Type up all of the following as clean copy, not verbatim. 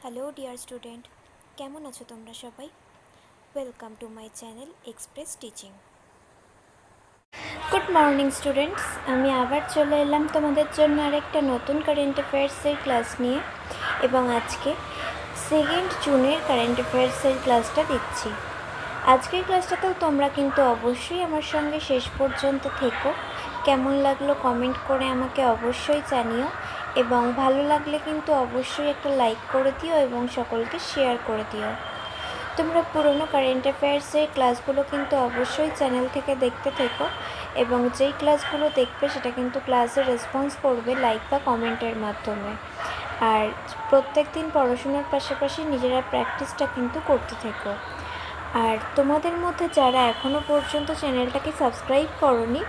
Hello dear student, কেমন আছো তোমরা সবাই? Welcome to my channel express teaching. Good morning students, আমি আবার চলে এলাম তোমাদের জন্য আরেকটা নতুন কারেন্ট অ্যাফেয়ার্সের ক্লাস নিয়ে, এবং আজকে 2 জুনের কারেন্ট অ্যাফেয়ার্সের ক্লাসটা দিচ্ছি। আজকের ক্লাসটাতেও তোমরা কিন্তু অবশ্যই আমার সঙ্গে শেষ পর্যন্ত থেকো। কেমন লাগলো কমেন্ট করে আমাকে অবশ্যই জানিও, এবং ভালো লাগলে কিন্তু অবশ্যই একটা লাইক করে দিও এবং সকলকে শেয়ার করে দিও। তোমরা পুরনো কারেন্ট অ্যাফেয়ার্সের ক্লাসগুলো কিন্তু অবশ্যই চ্যানেল থেকে দেখতে থেকো, এবং যেই ক্লাসগুলো দেখবে সেটা কিন্তু ক্লাসে রেসপন্স করবে লাইক বা কমেন্টের মাধ্যমে। আর প্রত্যেক দিন পড়াশোনার পাশাপাশি নিজেরা প্র্যাকটিসটা কিন্তু করতে থেকো। আর তোমাদের মধ্যে যারা এখনও পর্যন্ত চ্যানেলটাকে সাবস্ক্রাইব করোনি,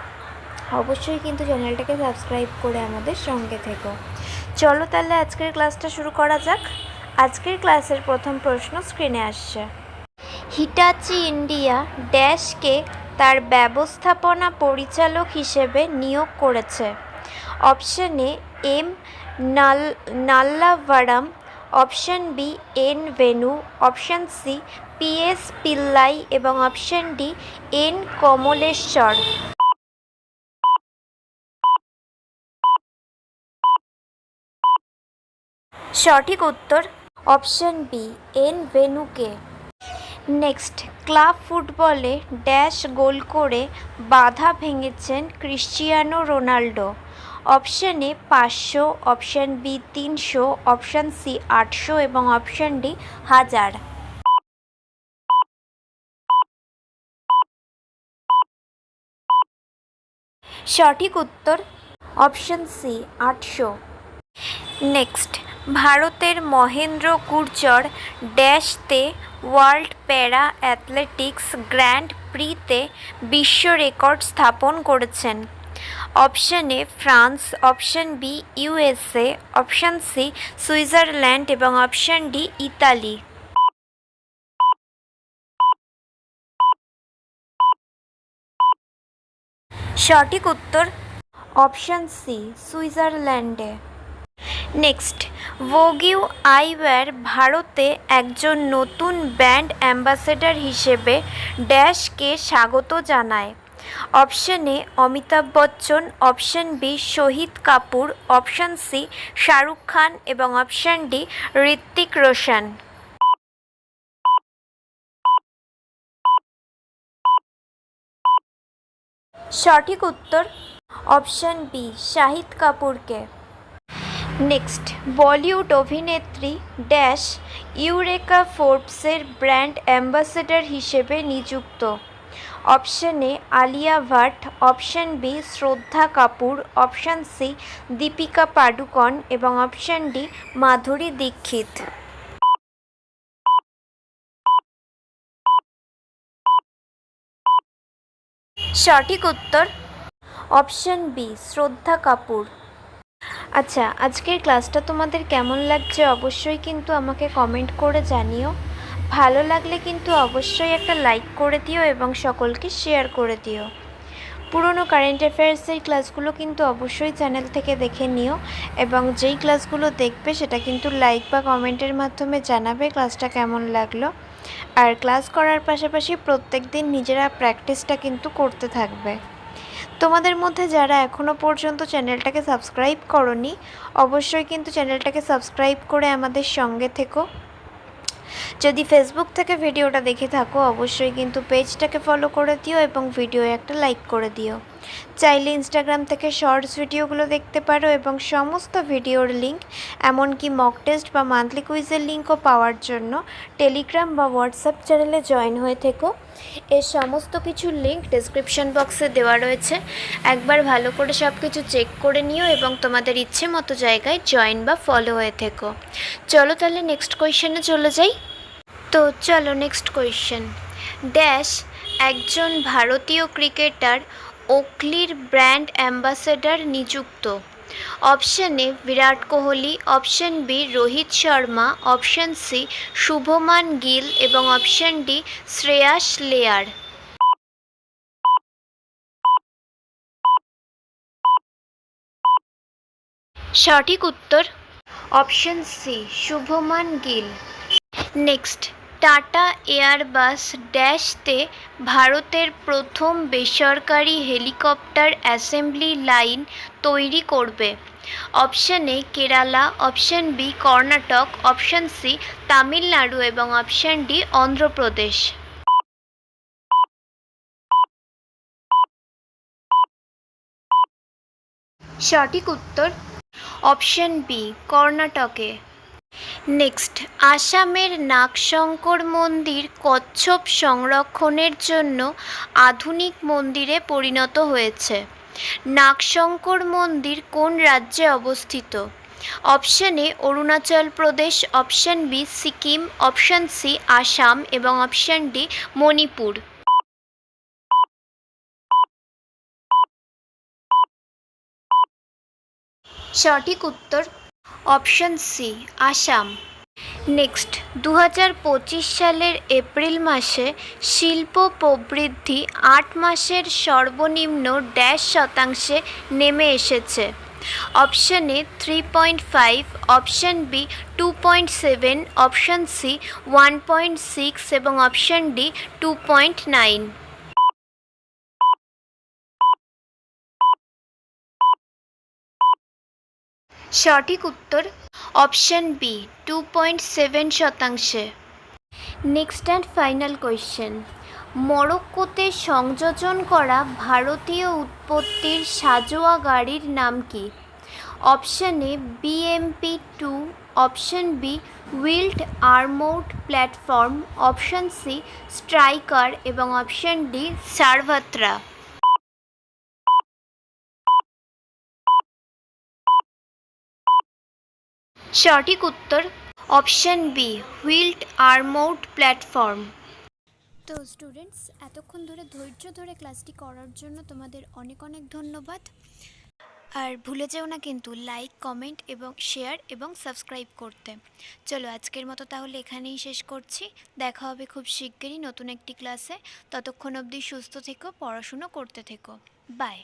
অবশ্যই কিন্তু চ্যানেলটাকে সাবস্ক্রাইব করে আমাদের সঙ্গে থেকো। চলো তাহলে আজকের ক্লাসটা শুরু করা যাক। আজকের ক্লাসের প্রথম প্রশ্ন স্ক্রিনে আসছে। হিটাচি ইন্ডিয়া ড্যাশকে তার ব্যবস্থাপনা পরিচালক হিসেবে নিয়োগ করেছে? Option A M Nallavaram, option B N Venu, option C PS Pillai এবং অপশন ডি এন কমলেশ্বর। সঠিক উত্তর অপশন বি এন ভেনুকে। নেক্সট, ক্লাব ফুটবলে ড্যাশ গোল করে বাধা ভেঙেছেন Cristiano Ronaldo? Option A 500, option B 300, option C 800 এবং অপশন ডি 1000। সঠিক উত্তর অপশন সি 800। নেক্সট, ভারতের মহেন্দ্র গুর্জর ড্যাশতে ওয়ার্ল্ড প্যারা অ্যাথলেটিক্স গ্র্যান্ড প্রিতে বিশ্ব রেকর্ড স্থাপন করেছেন? Option A France, option B USA, option C Switzerland এবং অপশন ডি ইতালি। সঠিক উত্তর অপশন সি সুইজারল্যান্ডে। নেক্সট, ভোগিউ আইওয়্যার ভারতে একজন নতুন ব্র্যান্ড অ্যাম্বাসেডর হিসেবে ড্যাশকে স্বাগত জানায়? Option A Amitabh Bachchan, option B Shahid Kapoor, option C Shahrukh Khan এবং অপশন ডি ঋত্বিক রোশন। সঠিক উত্তর অপশন বি শাহিদ কাপুরকে। নেক্সট, বলিউড অভিনেত্রী ড্যাশ ইউরেকা ফোর্বসের ব্র্যান্ড অ্যাম্বাসেডর হিসেবে নিযুক্ত? Option A Alia Bhatt, option B Shraddha Kapoor, option C Deepika Padukone এবং অপশন ডি মাধুরী দীক্ষিত। সঠিক উত্তর অপশন বি শ্রদ্ধা কাপুর। আচ্ছা, আজকের ক্লাসটা তোমাদের কেমন লাগছে অবশ্যই কিন্তু আমাকে কমেন্ট করে জানিও। ভালো লাগলে কিন্তু অবশ্যই একটা লাইক করে দিও এবং সকলকে শেয়ার করে দিও। পুরনো কারেন্ট অ্যাফেয়ার্সের ক্লাসগুলো কিন্তু অবশ্যই চ্যানেল থেকে দেখে নিও, এবং যেই ক্লাসগুলো দেখবে সেটা কিন্তু লাইক বা কমেন্টের মাধ্যমে জানাবে ক্লাসটা কেমন লাগলো। আর ক্লাস করার পাশাপাশি প্রত্যেক দিন নিজেরা প্র্যাকটিসটা কিন্তু করতে থাকবে। তোমাদের মধ্যে যারা এখনও পর্যন্ত চ্যানেলটাকে সাবস্ক্রাইব করোনি, অবশ্যই কিন্তু চ্যানেলটাকে সাবস্ক্রাইব করে আমাদের সঙ্গে থেকো। যদি ফেসবুক থেকে ভিডিওটা দেখে থাকো অবশ্যই কিন্তু পেজটাকে ফলো করে দিও এবং ভিডিও একটা লাইক করে দিও। চাইলে ইনস্টাগ্রাম থেকে শর্টস ভিডিওগুলো দেখতে পারো, এবং সমস্ত ভিডিওর লিঙ্ক এমনকি মক টেস্ট বা মান্থলি কুইজের লিঙ্কও পাওয়ার জন্য টেলিগ্রাম বা হোয়াটসঅ্যাপ চ্যানেলে জয়েন হয়ে থেকো। এর সমস্ত কিছুর লিঙ্ক ডেসক্রিপশন বক্সে দেওয়া রয়েছে। একবার ভালো করে সব কিছু চেক করে নিও এবং তোমাদের ইচ্ছে মতো জায়গায় জয়েন বা ফলো হয়ে থেকো। চলো তাহলে নেক্সট কোয়েশ্চেনে চলে যাই। তো চলো নেক্সট কোয়েশ্চেন। ড্যাশ একজন ভারতীয় ক্রিকেটার ওকলির ব্র্যান্ড অ্যাম্বাসেডর নিযুক্ত? Option A Virat Kohli, option B Rohit Sharma, option C Shubman Gill এবং অপশন ডি শ্রেয়াস লেয়ার। সঠিক উত্তর option C Shubman Gill. Next, Tata Airbus ড্যাশতে ভারতের প্রথম বেসরকারি হেলিকপ্টার অ্যাসেম্বলি লাইন তৈরি করবে? Option A Kerala, option B Karnataka, option C Tamil Nadu এবং অপশন ডি অন্ধ্রপ্রদেশ। সঠিক উত্তর অপশন বি কর্ণাটকে। নেক্সট, আসামের নাগশঙ্কর মন্দির কচ্ছপ সংরক্ষণের জন্য আধুনিক মন্দিরে পরিণত হয়েছে। নাগশঙ্কর মন্দির কোন রাজ্যে অবস্থিত? Option A Arunachal Pradesh, option B Sikkim, option C Assam এবং অপশন ডি মণিপুর। সঠিক উত্তর অপশন সি আসাম। নেক্সট, 2025 সালের এপ্রিল মাসে শিল্প প্রবৃদ্ধি 8 মাসের সর্বনিম্ন ড্যাশ শতাংশে নেমে এসেছে? Option A 3.5, option B 2.7, option C 1.6 এবং অপশন ডি 2.9। সঠিক উত্তর অপশন বি 2.7 শতাংশে। নেক্সট অ্যান্ড ফাইনাল কোয়েশ্চেন, মরক্কোতে সংযোজন করা ভারতীয় উৎপত্তির সাঁজোয়া গাড়ির নাম কি? Option A BMP-2, option B wheeled armoured platform, option C striker এবং অপশন ডি সারভাত্রা। সঠিক উত্তর option B wheeled armoured platform. তো স্টুডেন্টস, এতক্ষণ ধরে ধৈর্য ধরে ক্লাসটি করার জন্য তোমাদের অনেক অনেক ধন্যবাদ। আর ভুলে যেও না কিন্তু লাইক, কমেন্ট এবং শেয়ার এবং সাবস্ক্রাইব করতে। চলো আজকের মতো তাহলে এখানেই শেষ করছি। দেখা হবে খুব শিগগিরই নতুন একটি ক্লাসে। ততক্ষণ অবধি সুস্থ থেকো, পড়াশুনো করতে থেকো। বাই।